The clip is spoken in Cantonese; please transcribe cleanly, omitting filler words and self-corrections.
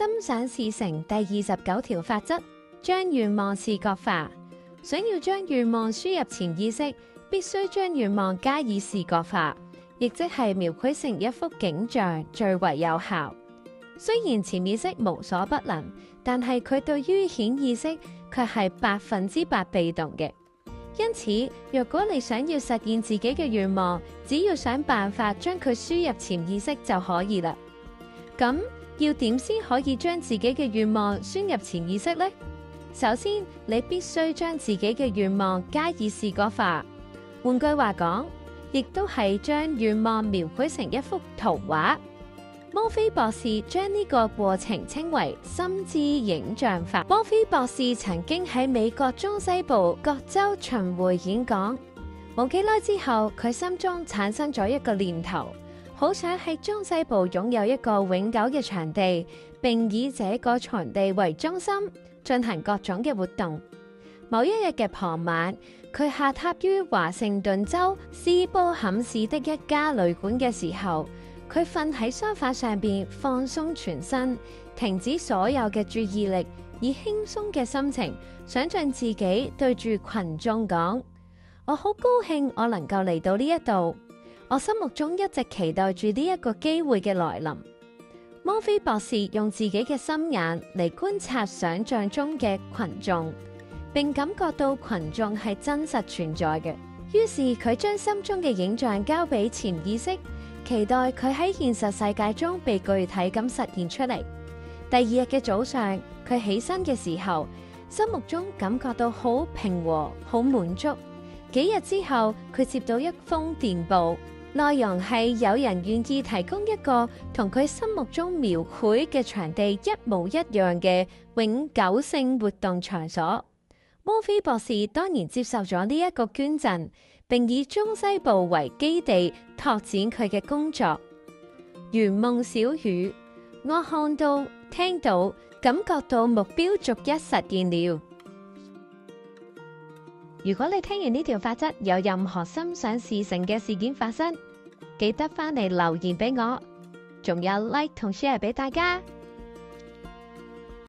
心想事成第29條法則，將願望視覺化。想要將願望輸入潛意識，必須將願望加以視覺化，亦即係描繪成一幅景象最為有效。雖然潛意識無所不能，但係佢對於顯意識卻係100%被動嘅。因此，若果你想要實現自己嘅願望，只要想辦法將佢輸入潛意識就可以啦。咁要點先可以將自己嘅願望輸入潛意識呢？首先，你必須將自己嘅願望加以視覺化。換句話講，亦都係將願望描繪成一幅圖畫。摩菲博士將呢個過程稱為心智影像法。摩菲博士曾經喺美國中西部各州巡迴演講，冇幾耐之後，佢心中產生咗一個念頭，好想喺中西部擁有一個永久嘅場地，並以這個場地為中心，進行各種嘅活動。某一日嘅傍晚，佢下榻於華盛頓州斯波坎市的一家旅館嘅時候，佢瞓喺梳化上邊，放鬆全身，停止所有嘅注意力，以輕鬆嘅心情，想象自己對住群眾講：我好高興我能夠嚟到呢一度，我心目中一直期待住呢一個機會嘅來臨。摩菲博士用自己嘅心眼嚟觀察想象中嘅群眾，並感覺到群眾係真實存在嘅。於是佢將心中嘅影像交俾潛意識，期待佢喺現實世界中被具體咁實現出嚟。第二日嘅早上，佢起身嘅時候，心目中感覺到好平和、好滿足。幾日之後，佢接到一封電報。內容係有人願意提供一個同佢心目中描繪嘅場地一模一樣嘅永久性活動場所。摩菲博士當然接受咗呢一個捐贈，並以中西部為基地拓展佢嘅工作。圓夢小語，我看到、聽到、感覺到目標逐一實現了。如果你聽完呢條法則有任何心想事成嘅事件發生，記得返嚟留言俾我，仲有 like 同 share 俾大家。